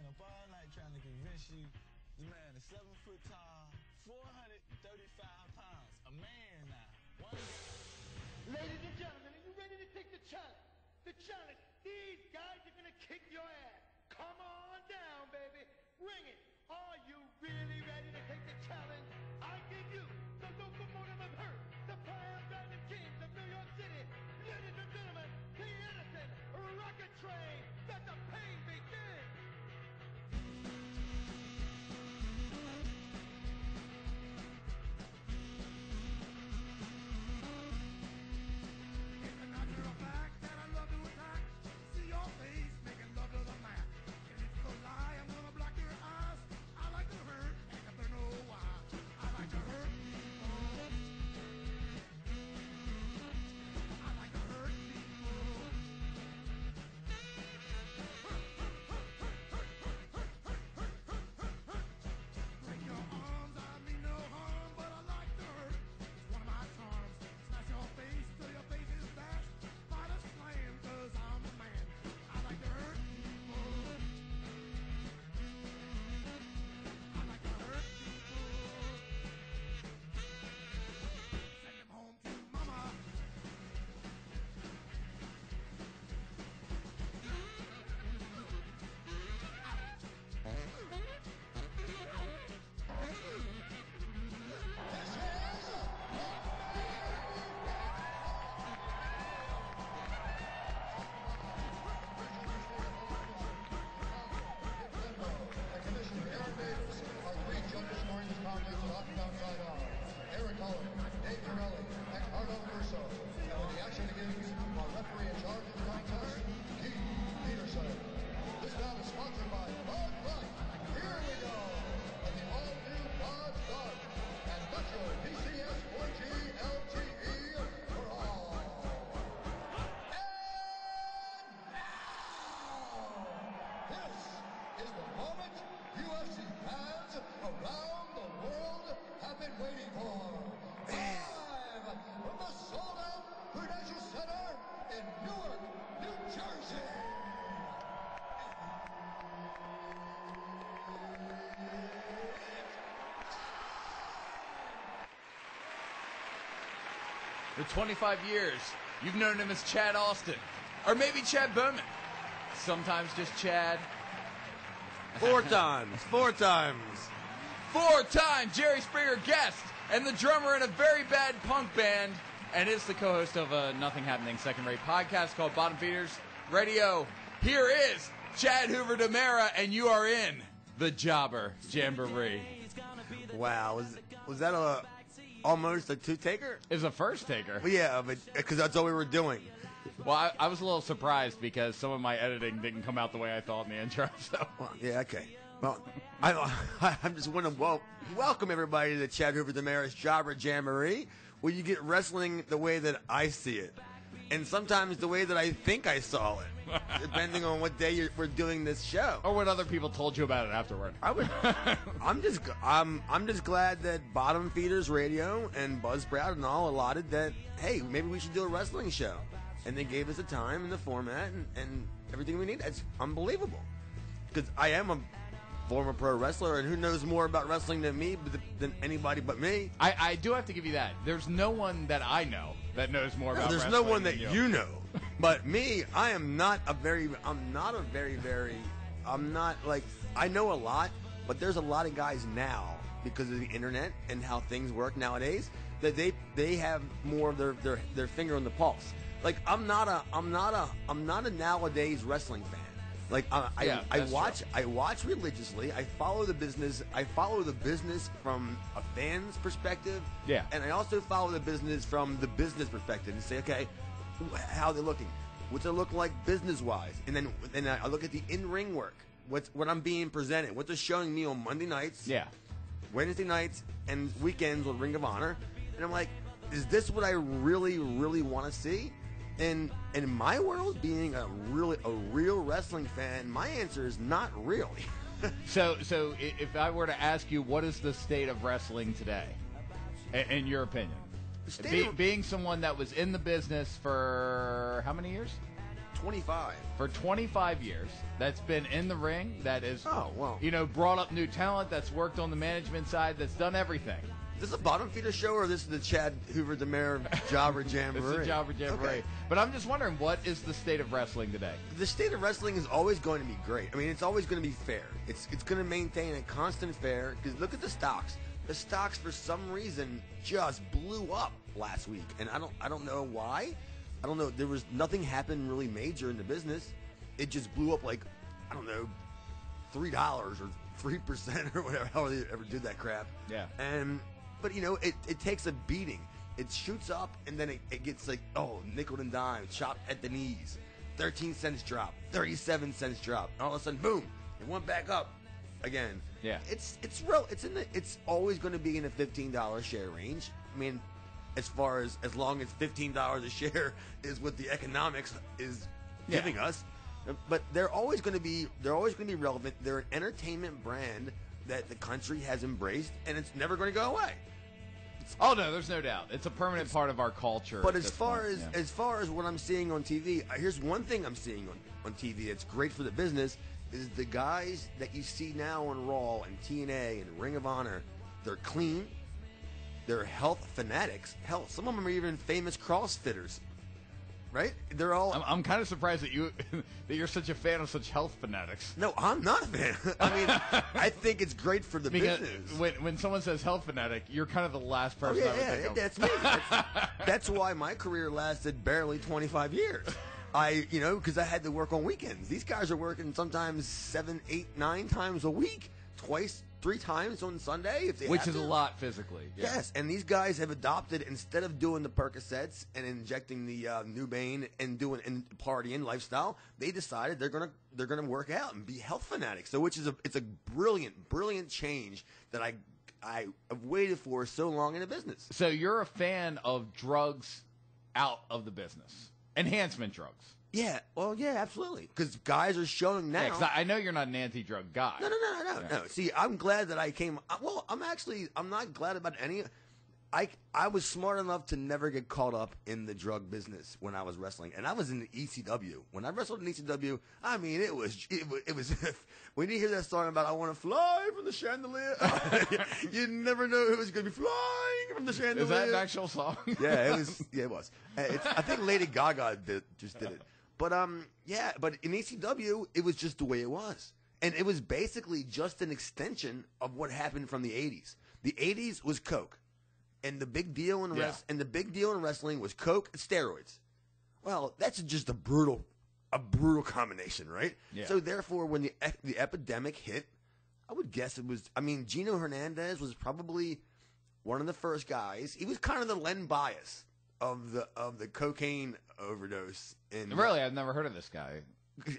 staying up all night trying to convince you the man is 7 foot tall, 435 pounds, a man now. One guy. Ladies and gentlemen, are you ready to take the challenge? The challenge. These guys are gonna kick your ass. Come on down, baby. Bring it. Are you really ready to take the challenge? I give you the locomotive of hurt, the prime driving kings of New York City. Ladies and gentlemen, the innocent rocket train. Let the pain begin. It's a natural fact that I love to attack. See your face making love to the man. And if you lie, I'm gonna block your eyes. I like to hurt, and if they know why, I like to hurt people. I like to hurt people. Break your arms, I mean no harm, but I like to hurt. It's one of my charms. Smash your face till your face is dashed. Fight a slam, 'cause I'm a man. I like to hurt people. I like to hurt people. Send them home to mama. Eric Cullen, Dave Torelli, and Carlo Russo. And when the action begins, our referee in charge of the contest, Keith Peterson. This bout is sponsored by Bud Light. Here we go. And the all-new Bud Light. And Metro PCS 4G LTE for all. And now, this is the moment UFC fans around the world have been waiting for. Live from the sold-out Prudential Center in Newark, New Jersey. For 25 years, you've known him as Chad Austin, or maybe Chad Bowman. Sometimes just Chad. 4 times. 4 times. 4-time Jerry Springer guest and the drummer in a very bad punk band, and is the co-host of a nothing happening second-rate podcast called Bottom Feeders Radio. Here is Chad Hoover DeMera, and you are in the Jobber Jamboree. Wow, was that almost a two-taker? It was a first-taker. Well, yeah, but because that's all we were doing. Well, I was a little surprised because some of my editing didn't come out the way I thought in the intro. So. Well, yeah, okay. Well, I'm just want to welcome everybody to the Chad Hoover DeMera's Jobber Jamboree, where you get wrestling the way that I see it, and sometimes the way that I think I saw it, depending on what day we're doing this show, or what other people told you about it afterward. I'm just glad that Bottom Feeders Radio and Buzzsprout and all allotted that. Hey, maybe we should do a wrestling show, and they gave us the time and the format and everything we need. It's unbelievable because I am a former pro wrestler, and who knows more about wrestling than me, than anybody but me. I do have to give you that. There's no one that I know that knows more about wrestling. There's no one that you know. But me, I'm not I know a lot, but there's a lot of guys now, because of the internet and how things work nowadays, that they have more of their finger on the pulse. Like, I'm not a nowadays wrestling fan. Like I watch religiously. I follow the business. I follow the business from a fan's perspective. Yeah. And I also follow the business from the business perspective and say, okay, how are they looking? What's it look like business wise? And then I look at the in-ring work. What I'm being presented. What they're showing me on Monday nights. Yeah. Wednesday nights and weekends with Ring of Honor. And I'm like, is this what I really, really want to see? And in my world, being a real wrestling fan, my answer is not really. So if I were to ask you, what is the state of wrestling today, in your opinion? Being someone that was in the business for how many years? 25. For 25 years, that's been in the ring, that is, brought up new talent, that's worked on the management side, that's done everything. Is this a bottom feeder show, or this is the Chad Hoover DeMare Jobber Jamboree? This is a Jobber Jamboree. Okay. But I'm just wondering, what is the state of wrestling today? The state of wrestling is always going to be great. I mean, it's always going to be fair. It's going to maintain a constant fair, because look at the stocks. The stocks, for some reason, just blew up last week, and I don't know why. I don't know. There was nothing happened really major in the business. It just blew up like, I don't know, $3 or 3% or whatever. How they ever did that crap? Yeah. But it takes a beating. It shoots up, and then it gets like, nickel and dime, chopped at the knees. 13 cents drop, 37 cents drop. And all of a sudden, boom, it went back up again. Yeah. It's it's always going to be in the $15 share range. I mean, as long as $15 a share is what the economics is giving us. But they're always going to be relevant. They're an entertainment brand that the country has embraced, and it's never going to go away. Oh no, there's no doubt. It's a permanent part of our culture. But as far as what I'm seeing on TV, here's one thing I'm seeing on TV that's great for the business is the guys that you see now on Raw and TNA and Ring of Honor. They're clean. They're health fanatics. Hell, some of them are even famous CrossFitters. Right? They're all. I'm kind of surprised that you're such a fan of such health fanatics. No, I'm not a fan. I mean, I think it's great for the business. When someone says health fanatic, you're kind of the last person I would think of. That's me. That's why my career lasted barely 25 years. Because I had to work on weekends. These guys are working sometimes 7, 8, 9 times a week, twice, 3 times on Sunday if they which is a lot physically. Yeah. Yes, and these guys have adopted, instead of doing the Percocets and injecting the Nubane and doing partying lifestyle, they decided they're gonna work out and be health fanatics. So it's a brilliant change that I have waited for so long in the business. So you're a fan of drugs out of the business, enhancement drugs. Yeah, well, yeah, absolutely. Because guys are showing now. Yeah, 'cause I know you're not an anti-drug guy. No. See, I'm glad that I came. Well, I'm not glad about any. I was smart enough to never get caught up in the drug business when I was wrestling, and I was in the ECW. When I wrestled in ECW, I mean, it was. When you hear that song about "I want to fly from the chandelier," you never know who was going to be flying from the chandelier. Is that an actual song? Yeah, it was. Yeah, it was. I think Lady Gaga just did it. But but in ECW, it was just the way it was. And it was basically just an extension of what happened from the 80s. The 80s was Coke. And the big deal in wrestling was Coke and steroids. Well, that's just a brutal combination, right? Yeah. So therefore, when the epidemic hit, I would guess it was, Gino Hernandez was probably one of the first guys. He was kind of the Len Bias of the cocaine overdose. Really, I've never heard of this guy.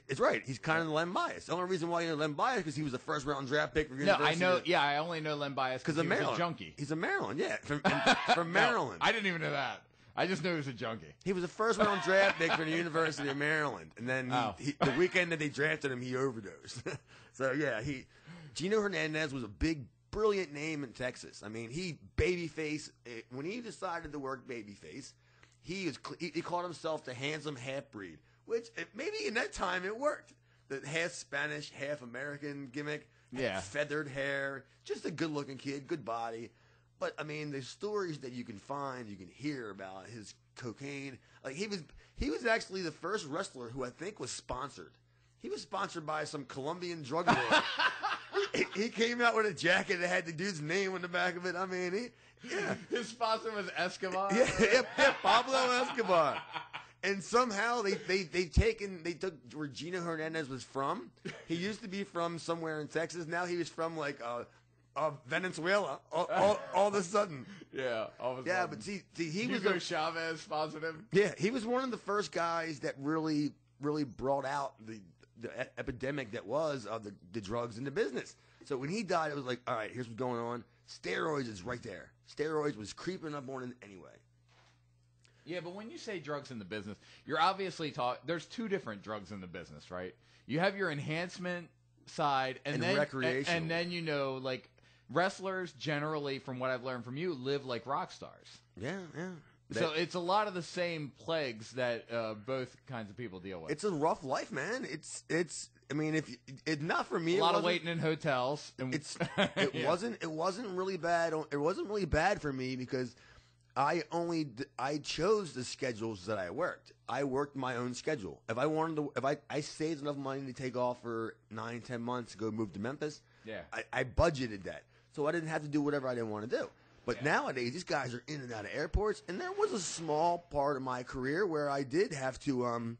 It's right. He's kind of Len Bias. The only reason why you know Len Bias is because he was a first-round draft pick for University. No, I know. Yeah, I only know Len Bias because he was a junkie. He's a Maryland, yeah, from Maryland. No, I didn't even know that. I just knew he was a junkie. He was a first-round draft pick for the University of Maryland, and then the weekend that they drafted him, he overdosed. So yeah, Gino Hernandez was a big, brilliant name in Texas. I mean, he babyface. When he decided to work babyface, he called himself the handsome half-breed. Which, maybe in that time, it worked. The half Spanish, half American gimmick. Yeah. Feathered hair. Just a good-looking kid, good body. But, the stories that you can find, you can hear about his cocaine. Like, he was actually the first wrestler who I think was sponsored. He was sponsored by some Colombian drug lord. he came out with a jacket that had the dude's name on the back of it. His sponsor was Escobar? Yeah, Pablo Escobar. And somehow they took where Gino Hernandez was from. He used to be from somewhere in Texas. Now he was from Venezuela. All of a sudden. Yeah. Yeah, but see, he was Hugo Chavez sponsored him. Yeah, he was one of the first guys that really brought out the epidemic that was of the drugs in the business. So when he died, it was like, all right, here's what's going on. Steroids is right there. Steroids was creeping up on it anyway. Yeah, but when you say drugs in the business, you're obviously there's 2 different drugs in the business, right? You have your enhancement side, and then recreational. And then wrestlers generally, from what I've learned from you, live like rock stars. Yeah. So it's a lot of the same plagues that both kinds of people deal with. It's a rough life, man. It's. I mean, if it's not for me, a lot of waiting in hotels. And it wasn't really bad. It wasn't really bad for me because I chose the schedules that I worked. I worked my own schedule. If I wanted to, if I saved enough money to take off for 9-10 months to go move to Memphis, I budgeted that, so I didn't have to do whatever I didn't want to do. But nowadays, these guys are in and out of airports, and there was a small part of my career where I did have to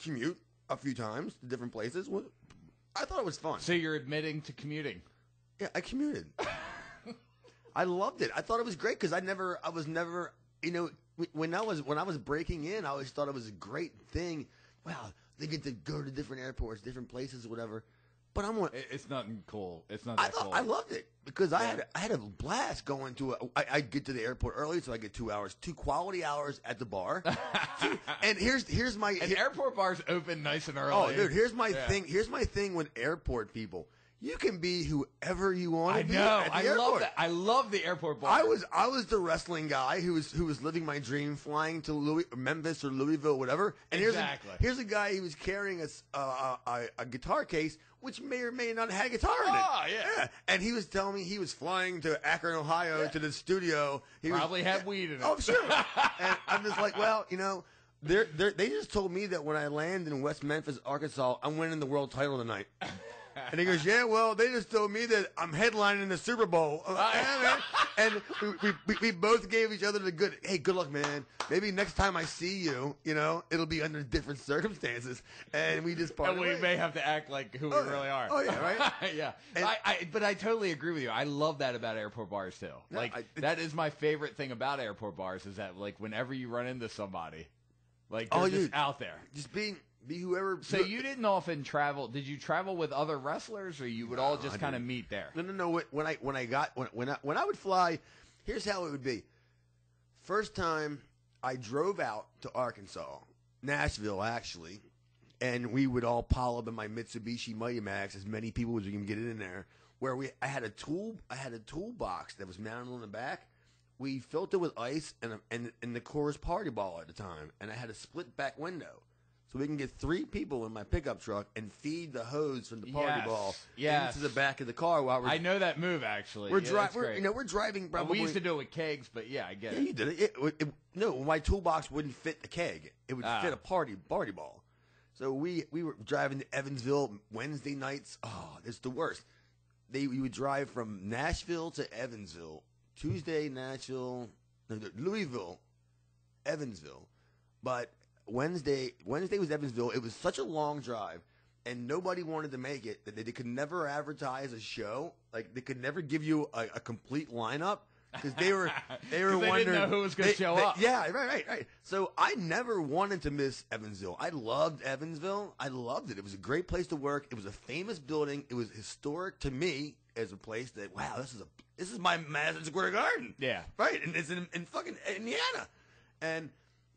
commute a few times to different places. I thought it was fun. So you're admitting to commuting? Yeah, I commuted. I loved it. I thought it was great because I was never, you know, when I was breaking in, I always thought it was a great thing. Wow, they get to go to different airports, different places, whatever. But it's nothing cool. It's not that cool. I loved it because I had a blast going to I get to the airport early, so I get 2 hours, 2 quality hours at the bar. And here's my airport bars open nice and early. Oh, dude, here's my thing. Here's my thing with airport people. You can be whoever you want to be. I know. At the I airport. love that. I love the airport bar. I was the wrestling guy who was living my dream, flying to Memphis or Louisville, whatever. And here's a guy who was carrying a guitar case, which may or may not have a guitar in it. Oh, yeah. And he was telling me he was flying to Akron, Ohio, to the studio. He probably had weed in it. Oh, sure. And I'm just like, well, you know, they just told me that when I land in West Memphis, Arkansas, I'm winning the world title tonight. And he goes, yeah, well, they just told me that I'm headlining the Super Bowl. And we both gave each other the good, hey, good luck, man. Maybe next time I see you, you know, it'll be under different circumstances. And we just parted And we may have to act like who we really are. Oh, yeah, right? Yeah. And, but I totally agree with you. I love that about airport bars, too. That is my favorite thing about airport bars is that, like, whenever you run into somebody, like, they're just out there. Just be whoever. So you didn't often travel. Did you travel with other wrestlers, or you would all just kind of meet there? No. When I would fly, here's how it would be. First time I drove out to Arkansas, Nashville actually, and we would all pile up in my Mitsubishi Mighty Max, as many people as we can get in there. Where I had a toolbox that was mounted on the back. We filled it with ice and the Coors Party Ball at the time, and I had a split back window. So we can get 3 people in my pickup truck and feed the hose from the party ball into the back of the car while we're. I know that move actually. We're driving. Probably, we used to do it with kegs, but yeah, I get it. You did it. No, my toolbox wouldn't fit the keg. It would fit a party ball. So we were driving to Evansville Wednesday nights. Oh, it's the worst. We would drive from Nashville to Evansville. Tuesday, Louisville, Evansville, but. Wednesday was Evansville. It was such a long drive, and nobody wanted to make it. That they could never advertise a show. Like they could never give you a complete lineup because they were wondering didn't know who was going to show up. Yeah, right. So I never wanted to miss Evansville. I loved Evansville. I loved it. It was a great place to work. It was a famous building. It was historic to me as a place that this is my Madison Square Garden. Yeah, right. And it's in fucking Indiana, and.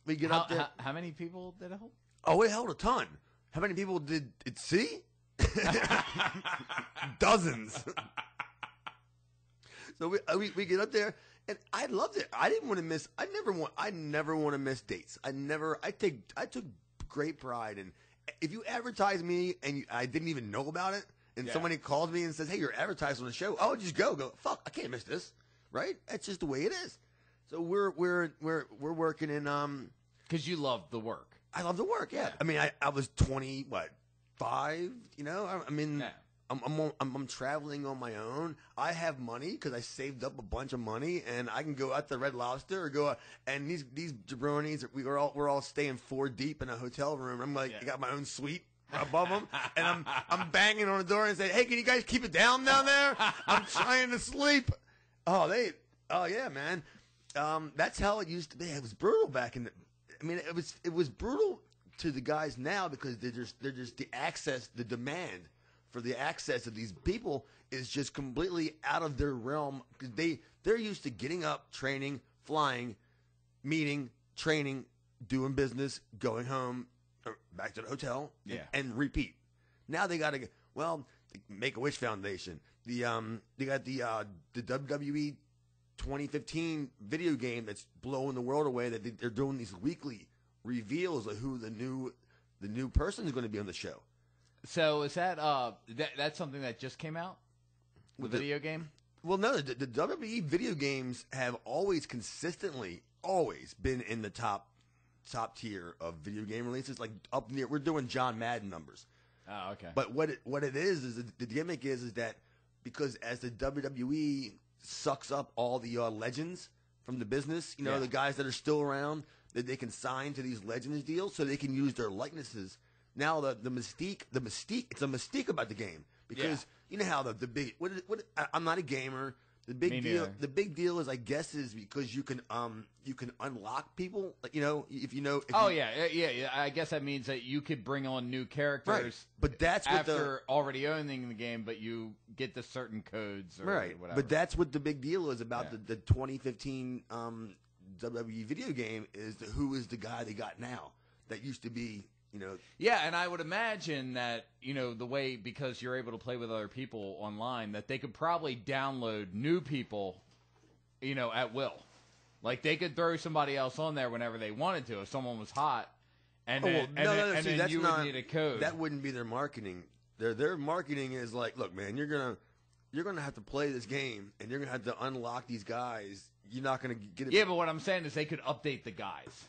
We get up there. How many people did it hold? Oh, it held a ton. How many people did it see? Dozens. So we get up there, and I loved it. I didn't want to miss. I never want to miss dates. I took great pride in. If you advertise me and I didn't even know about it, and somebody calls me and says, "Hey, you're advertised on the show," I'll just go. Fuck, I can't miss this. Right? That's just the way it is. So we're working in because you love the work. I love the work. Yeah. I mean, I was 5. You know, I mean, I'm traveling on my own. I have money because I saved up a bunch of money, and I can go out to Red Lobster or go. And these jabronis, we're all staying 4 deep in a hotel room. I'm like, I got my own suite above them, and I'm banging on the door and saying, "Hey, can you guys keep it down there? I'm trying to sleep." Oh yeah, man. That's how it used to be. It was brutal back in the. I mean, it was brutal to the guys now because they're just the demand for the access of these people is just completely out of their realm because they're used to getting up, training, flying, meeting, training, doing business, going home, or back to the hotel, and repeat. Now they got to the Make-A-Wish Foundation. They got the WWE 2015 video game that's blowing the world away. That they're doing these weekly reveals of who the new person is going to be on the show. So is that that's something that just came out? The video game? Well, no, the WWE video games have always consistently been in the top tier of video game releases, like up near. We're doing John Madden numbers. Oh, okay. But what it is the gimmick is that because as the WWE sucks up all the legends from the business, the guys that are still around, that they can sign to these legends deals so they can use their likenesses. Now the mystique, it's a mystique about the game because you know how the big I'm not a gamer. The big deal is, I guess, is because you can unlock people. I guess that means that you could bring on new characters. Right. But that's what after already owning the game, but you get the certain codes or whatever. But that's what the big deal is about the 2015 WWE video game is who is the guy they got now that used to be. Yeah, and I would imagine that, the way, because you're able to play with other people online, that they could probably download new people, at will. Like, they could throw somebody else on there whenever they wanted to, if someone was hot, and then you would need a code. That wouldn't be their marketing. Their marketing is like, look, man, you're gonna have to play this game, and you're gonna have to unlock these guys. You're not gonna get it. Yeah, but what I'm saying is they could update the guys.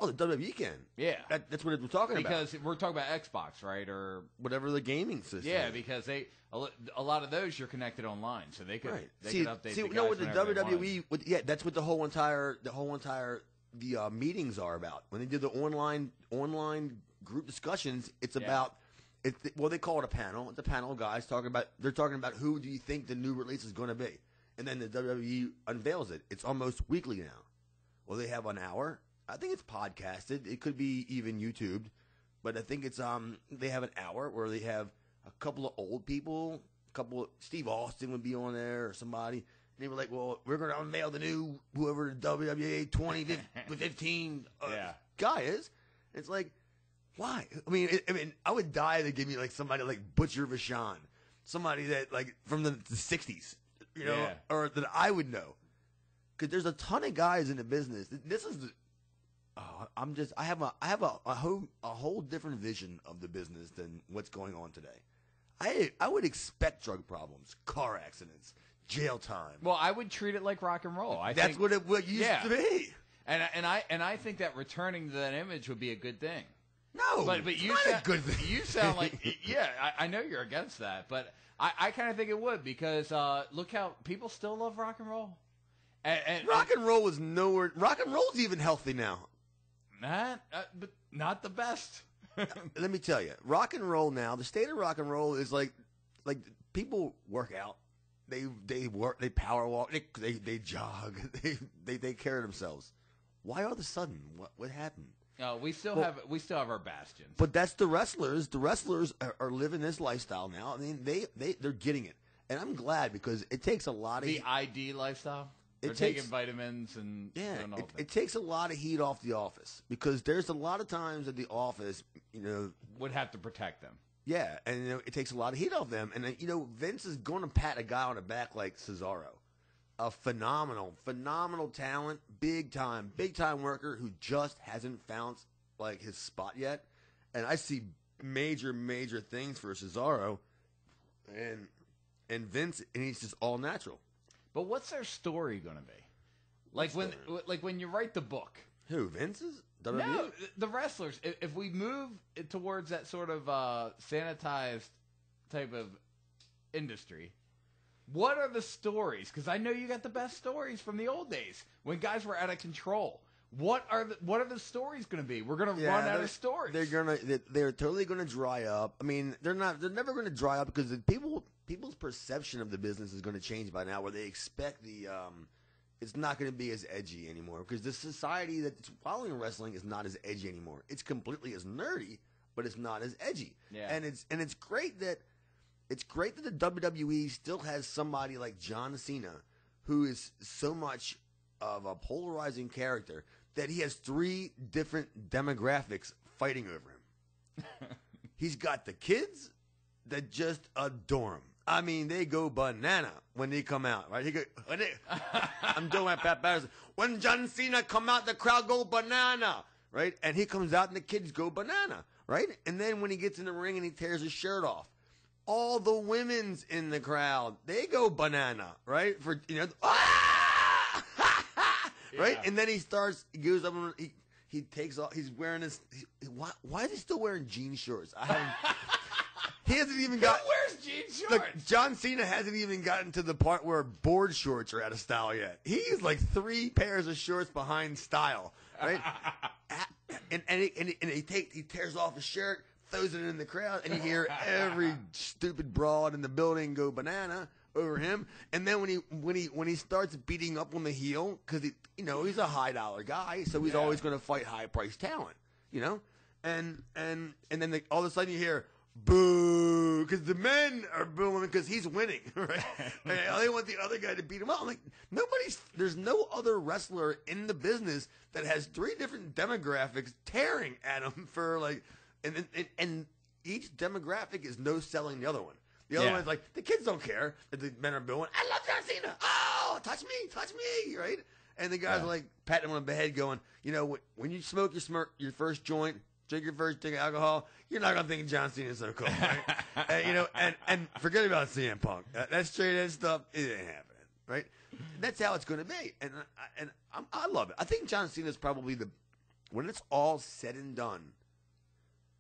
Oh, the WWE can. Yeah. That's what we're talking about. Because we're talking about Xbox, right? Or whatever the gaming system is. Because a lot of those you're connected online, so they could update the guys with the WWE, that's what the whole entire meetings are about. When they do the online group discussions, it's about they call it a panel. It's a panel of guys talking about who do you think the new release is going to be. And then the WWE unveils it. It's almost weekly now. Well, they have an hour. I think it's podcasted. It could be even YouTubed, but I think it's they have an hour where they have a couple of old people, Steve Austin would be on there or somebody, and they were like, "Well, we're going to unveil the new whoever the WWE 2015 guy is." It's like, why? I mean, I would die to give me like somebody like Butcher Vachon, somebody that like from the 60s, or that I would know, because there's a ton of guys in the business. This is the I have a whole different vision of the business than what's going on today. I would expect drug problems, car accidents, jail time. Well, I would treat it like rock and roll. That's what it used to be. And I think that returning to that image would be a good thing. No, but you not a good thing. You sound like I know you're against that, but I kind of think it would because look how people still love rock and roll. And rock and roll is nowhere. Rock and roll's even healthy now. But not the best. Let me tell you, rock and roll now. The state of rock and roll is like people work out, they work, they power walk, they jog, they take care of themselves. Why all of a sudden? What happened? We still have our bastions. But that's the wrestlers. The wrestlers are living this lifestyle now. I mean, they're getting it, and I'm glad because it takes a lot of the ID lifestyle. They're taking vitamins and doing all it takes a lot of heat off the office because there's a lot of times that the office, would have to protect them. Yeah, and it takes a lot of heat off them. And Vince is going to pat a guy on the back like Cesaro, a phenomenal talent, big time worker who just hasn't found like his spot yet. And I see major things for Cesaro, and Vince, and he's just all natural. But what's their story going to be? Like when you write the book. Who, Vince's? WWE? No, the wrestlers. If we move towards that sort of sanitized type of industry, what are the stories? Because I know you got the best stories from the old days when guys were out of control. What are the stories going to be? We're going to run out of stories. They're totally going to dry up. I mean, they're never going to dry up because people's perception of the business is going to change by now, where they expect it's not going to be as edgy anymore because the society that's following wrestling is not as edgy anymore. It's completely as nerdy, but it's not as edgy. Yeah. And it's great that the WWE still has somebody like John Cena, who is so much of a polarizing character that he has 3 different demographics fighting over him. He's got the kids that just adore him. I mean, they go banana when they come out, right? I'm doing my Pat Patterson. When John Cena come out, the crowd go banana, right? And he comes out and the kids go banana, right? And then when he gets in the ring and he tears his shirt off, all the women's in the crowd, they go banana, right? For, right? And then he goes up and he takes off, he's wearing his, why is he still wearing jean shorts? He hasn't even got. Who wears jean shorts? Look, John Cena hasn't even gotten to the part where board shorts are out of style yet. He's like 3 pairs of shorts behind style, right? and he tears off his shirt, throws it in the crowd, and you hear every stupid broad in the building go banana over him. And then when he starts beating up on the heel, because he's a high dollar guy, so he's always going to fight high priced talent, and then all of a sudden you hear. Boo! Because the men are booing because he's winning, right? And they want the other guy to beat him up. I'm like, there's no other wrestler in the business that has 3 different demographics tearing at him for like, and each demographic is no selling the other one. The other one's like, the kids don't care that the men are booing. I love John Cena. Oh, touch me, right? And the guys are like patting him on the head, going, when you smoke your first joint. Drink your first drink of alcohol, you're not gonna think John Cena's so cool, right? and forget about CM Punk. That straight edge stuff, it ain't happening, right? That's how it's gonna be, and I love it. I think John Cena's probably when it's all said and done,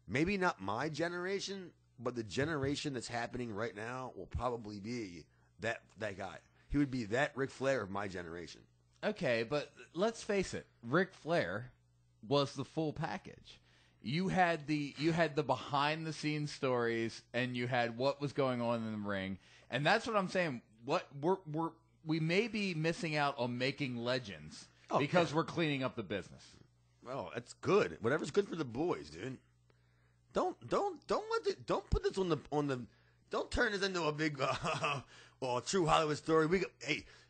maybe not my generation, but the generation that's happening right now will probably be that guy. He would be that Ric Flair of my generation. Okay, but let's face it, Ric Flair was the full package. You had the behind the scenes stories, and you had what was going on in the ring, and that's what I'm saying. What we may be missing out on making legends because we're cleaning up the business. Well, that's good. Whatever's good for the boys, dude. Don't put this on the. Don't turn this into a big true Hollywood story.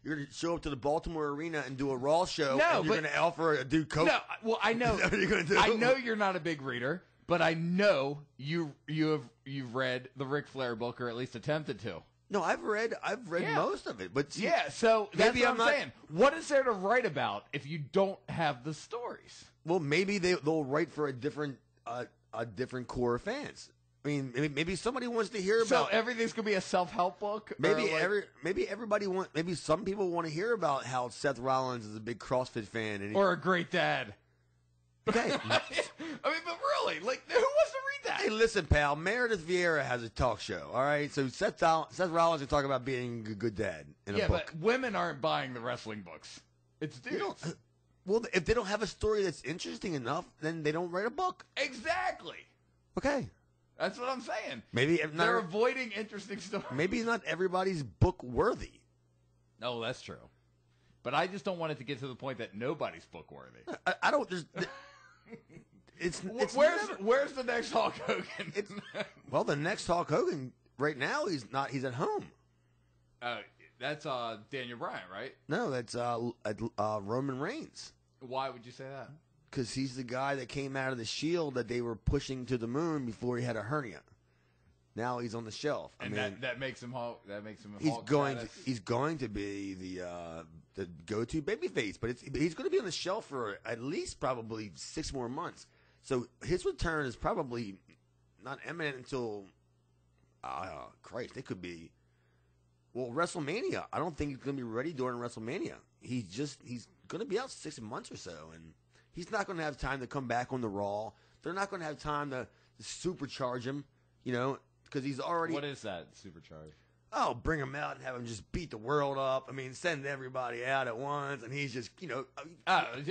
You're going to show up to the Baltimore Arena and do a Raw show, and you're going to offer a dude coke? No, well, I know. Is that what you're going to do? I know you're not a big reader, but I know you've read the Ric Flair book, or at least attempted to. No, I've read most of it, but see, so that's what I'm saying. What is there to write about if you don't have the stories? Well, maybe they'll write for a different core of fans. I mean, maybe somebody wants to hear about. So everything's gonna be a self-help book. Maybe maybe some people want to hear about how Seth Rollins is a big CrossFit fan, or a great dad. Okay, I mean, but really, like, who wants to read that? Hey, listen, pal. Meredith Vieira has a talk show. All right, so Seth Rollins is talking about being a good dad in a book. But women aren't buying the wrestling books. It's dudes. Well, if they don't have a story that's interesting enough, then they don't write a book. Exactly. Okay. That's what I'm saying. Maybe they're avoiding interesting stories. Maybe not everybody's book worthy. No, that's true. But I just don't want it to get to the point that nobody's book worthy. I don't. It's where's the next Hulk Hogan? Well, the next Hulk Hogan right now he's not. He's at home. That's Daniel Bryan, right? No, that's Roman Reigns. Why would you say that? Because he's the guy that came out of the Shield that they were pushing to the moon before he had a hernia. Now he's on the shelf. And that makes him Hulk. That makes him. He's going to be the go-to babyface, but he's going to be on the shelf for at least probably 6 more months. So his return is probably not imminent until Christ. It could be WrestleMania. I don't think he's going to be ready during WrestleMania. He's going to be out 6 months or so, and he's not going to have time to come back on the Raw. They're not going to have time to supercharge him, because he's already. What is that supercharge? Oh, bring him out and have him just beat the world up. I mean, send everybody out at once, and he's just,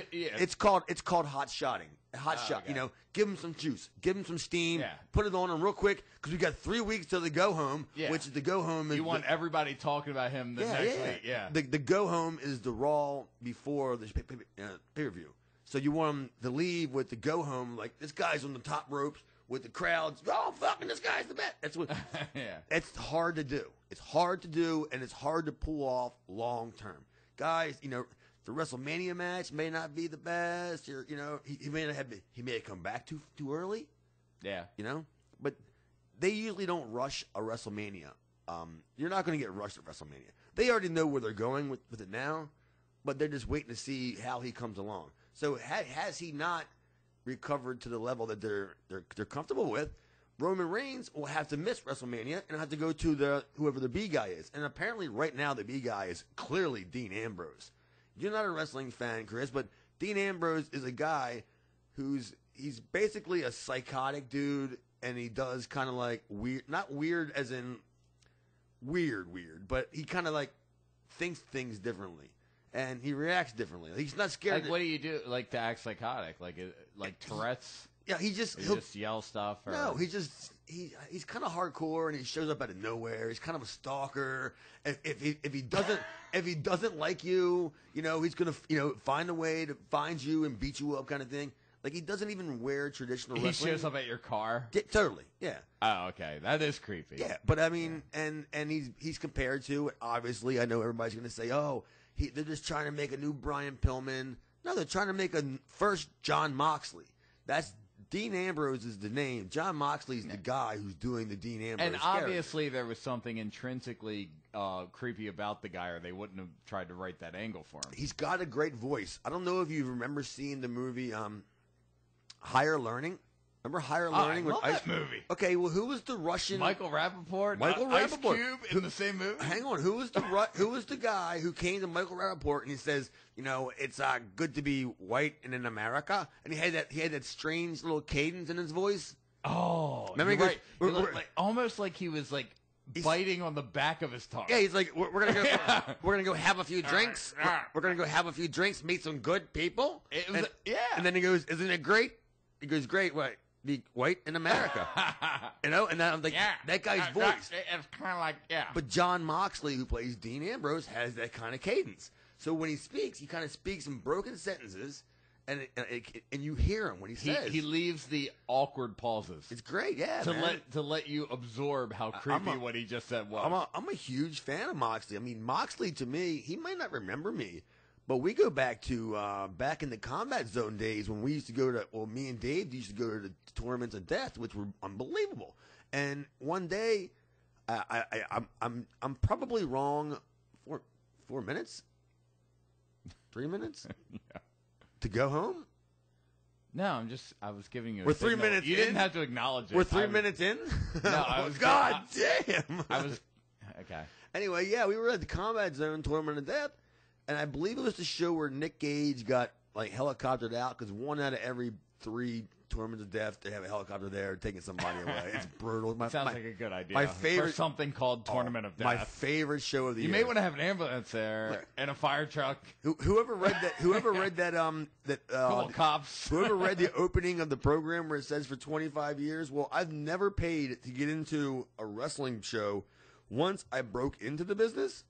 It's called hot shotting. Hot shot. Okay. Give him some juice, give him some steam, Yeah. put it on him real quick because we got 3 weeks till the go home. Yeah. Which is the go home. You want everybody talking about him the next week. Yeah. The go home is the Raw before the pay-per-view. So you want him to leave with the go home, like this guy's on the top ropes with the crowds. Oh, fucking this guy's the best. That's what. Yeah. It's hard to do. It's hard to do, and it's hard to pull off long term. Guys, the WrestleMania match may not be the best. Or, he may have come back too early. Yeah. But they usually don't rush a WrestleMania. you're not going to get rushed at WrestleMania. They already know where they're going with it now, but they're just waiting to see how he comes along. So has he not recovered to the level that they're comfortable with? Roman Reigns will have to miss WrestleMania and have to go to whoever the B guy is. And apparently right now the B guy is clearly Dean Ambrose. You're not a wrestling fan, Chris, but Dean Ambrose is a guy he's basically a psychotic dude, and he does kind of like weird, not weird as in weird, but he kind of like thinks things differently. And he reacts differently. He's not scared. Like, what do you do, like, to act psychotic? Like Tourette's? Yeah, he'll just yell stuff? Or? No, he's kind of hardcore, and he shows up out of nowhere. He's kind of a stalker. If he doesn't like you, he's gonna find a way to find you and beat you up, kind of thing. Like, he doesn't even wear traditional wrestling. He shows up at your car? Yeah, totally, yeah. Oh, okay. That is creepy. Yeah, but I mean, and he's compared to, obviously, I know everybody's going to say, oh, they're just trying to make a new Brian Pillman. No, they're trying to make a first Jon Moxley. That's Dean Ambrose is the name. Jon Moxley's the guy who's doing the Dean Ambrose And obviously there was something intrinsically creepy about the guy, or they wouldn't have tried to write that angle for him. He's got a great voice. I don't know if you remember seeing the movie Higher Learning. Remember Higher Learning? I love that movie. Okay, well, who was the Russian? Michael Rappaport? Ice Cube in the same movie? Hang on. Who was the guy who came to Michael Rappaport and he says, it's good to be white and in America? And he had that strange little cadence in his voice. Oh, remember? He goes, right. Almost like he was like biting on the back of his tongue. Yeah, he's like, we're gonna go. We're gonna go have a few drinks. We're gonna go have a few drinks, meet some good people. And then he goes, isn't it great? He goes, great. What? Be white in America, and then I'm like, that guy's voice. It's kind of like, But Jon Moxley, who plays Dean Ambrose, has that kind of cadence. So when he speaks, he kind of speaks in broken sentences, and you hear him when he says. He leaves the awkward pauses. It's great, yeah. To let you absorb how creepy what he just said was. I'm a huge fan of Moxley. I mean, Moxley to me, he might not remember me. But we go back to back in the Combat Zone days when we used to go to, me and Dave used to go to the Tournaments of Death, which were unbelievable. And one day, I'm probably wrong. 4 minutes, 3 minutes, to go home. No, I was giving you. We're 3 minutes. You didn't have to acknowledge it. We're 3 minutes in. No, I was. God damn. I was okay. Anyway, yeah, we were at the Combat Zone Tournament of Death. And I believe it was the show where Nick Gage got helicoptered out because 1 out of every 3 Tournaments of Death, they have a helicopter there taking somebody away. It's brutal. Sounds like a good idea. My favorite, for something called Tournament of Death. My favorite show of the year. You may want to have an ambulance there and a fire truck. Whoever read that cops. Whoever read the opening of the program where it says for 25 years. Well, I've never paid to get into a wrestling show. Once I broke into the business.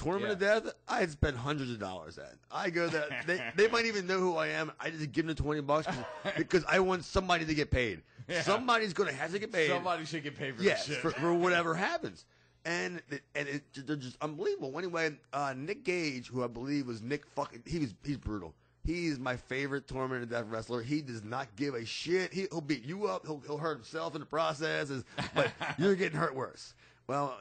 Tournament of Death, I had spent hundreds of dollars at. I go there. They might even know who I am. I just give them the $20 because I want somebody to get paid. Yeah. Somebody's going to have to get paid. Somebody should get paid for this shit. For whatever happens. And they're just unbelievable. Anyway, Nick Gage, who I believe was he's brutal. He's my favorite Tournament of Death wrestler. He does not give a shit. He'll beat you up. He'll hurt himself in the process. But you're getting hurt worse. Well,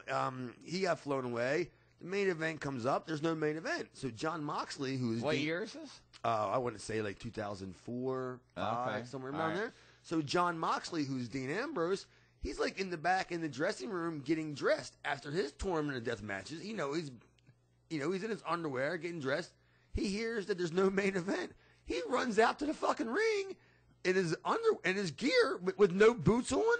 he got flown away. The main event comes up. There's no main event. So Jon Moxley, who's what year is this? I wouldn't say like 2004, 5, somewhere around there. So Jon Moxley, who's Dean Ambrose, he's like in the back in the dressing room getting dressed after his Tournament of Death matches. He's in his underwear getting dressed. He hears that there's no main event. He runs out to the fucking ring in his gear with no boots on.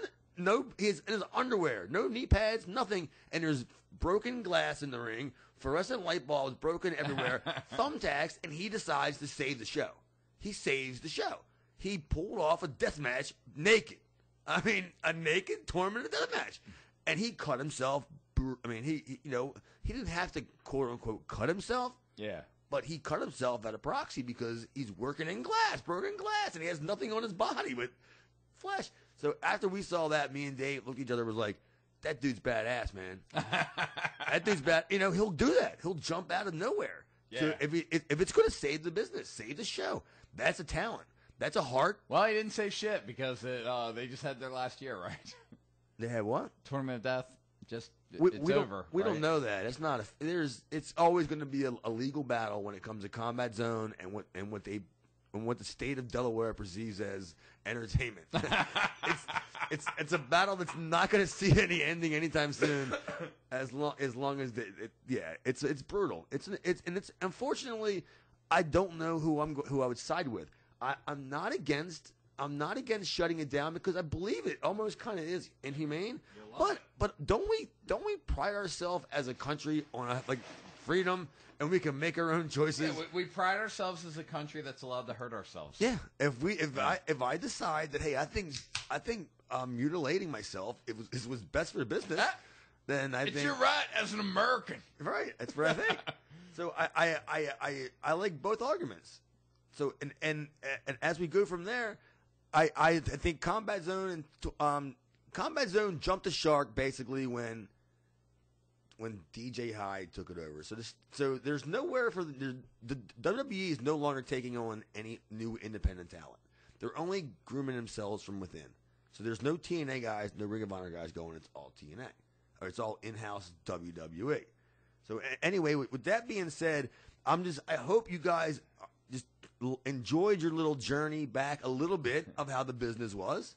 He's in his underwear, no knee pads, nothing, and there's broken glass in the ring, fluorescent light bulbs broken everywhere, thumbtacks, and he decides to save the show. He saves the show. He pulled off a death match naked. I mean, a naked Tournament of Death match, and he cut himself. I mean, he didn't have to quote unquote cut himself. Yeah. But he cut himself at a proxy because he's working in glass, broken glass, and he has nothing on his body but flesh. So after we saw that, me and Dave looked at each other and was like, that dude's badass, man. That dude's bad. He'll do that. He'll jump out of nowhere. Yeah. So if it's going to save the business, save the show, that's a talent. That's a heart. Well, he didn't save shit because they just had their last year, right? They had what? Tournament of Death just it's over. We right? don't know that. It's not. It's always going to be a legal battle when it comes to Combat Zone and what the state of Delaware perceives as entertainment. it's a battle that's not going to see any ending anytime soon. As long as it's brutal. It's unfortunately, I don't know who I would side with. I'm not against shutting it down because I believe it almost kind of is inhumane. But don't we pride ourselves as a country on freedom, and we can make our own choices? Yeah, we pride ourselves as a country that's allowed to hurt ourselves. Yeah. If I decide that, hey, I think mutilating myself was best for the business, then I think it's your right as an American. Right. That's what I think. So I like both arguments. So and as we go from there, I think Combat Zone jumped the shark basically when DJ Hyde took it over. So there's nowhere for the WWE is no longer taking on any new independent talent. They're only grooming themselves from within. So there's no TNA guys, no Ring of Honor guys going. It's all TNA, or it's all in-house WWE. So anyway, with that being said, I hope you guys just enjoyed your little journey back a little bit of how the business was.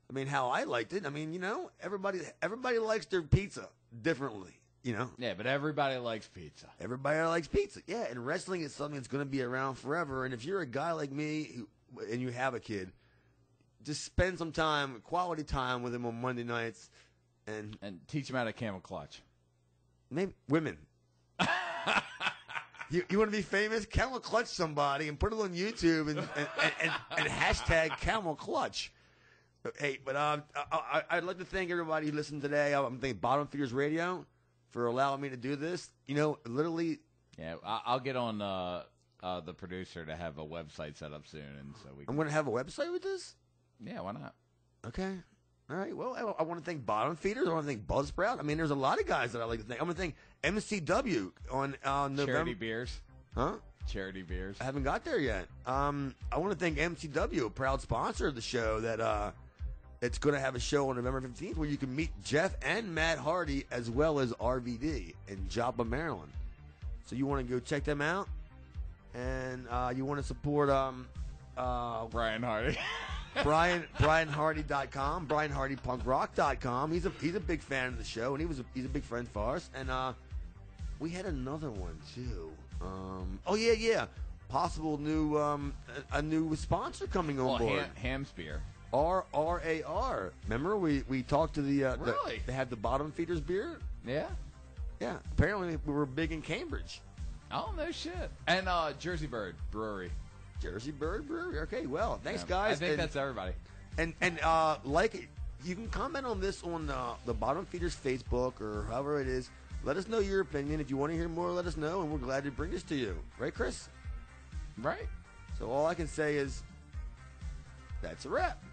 I mean, how I liked it. I mean, everybody likes their pizza differently, Yeah, but everybody likes pizza. Everybody likes pizza. Yeah, and wrestling is something that's going to be around forever. And if you're a guy like me and you have a kid, just spend some time, quality time with him on Monday nights, and teach him how to camel clutch. Maybe women. You want to be famous? Camel clutch somebody and put it on YouTube and hashtag camel clutch. Hey, but I'd like to thank everybody who listened today. I'm thanking Bottom Feeders Radio for allowing me to do this. Literally. Yeah, I'll get on the producer to have a website set up soon, and so I'm going to have a website with this. Yeah, why not? Okay. All right. Well, I want to thank Bottom Feeders. I want to thank Buzzsprout. I mean, there's a lot of guys that I like to thank. I'm going to thank MCW on November. Charity Beers. Huh? Charity Beers. I haven't got there yet. I want to thank MCW, a proud sponsor of the show, that it's going to have a show on November 15th where you can meet Jeff and Matt Hardy as well as RVD in Joppa, Maryland. So you want to go check them out, and you want to support Brian Hardy. BrianHardy.com, BrianHardyPunkRock.com. He's a big fan of the show, and he's a big friend of ours. And we had another one too. Possible new a new sponsor coming on board. Ham Spear. RAR. Remember we talked to the really? They had the Bottom Feeders beer. Yeah. Yeah. Apparently we were big in Cambridge. Oh no shit. And Jersey Bird Brewery. Jersey Bird Brewery. Okay, well, thanks, guys. I think that's everybody. And you can comment on this on the Bottom Feeders Facebook or however it is. Let us know your opinion. If you want to hear more, let us know, and we're glad to bring this to you. Right, Chris? Right. So all I can say is that's a wrap.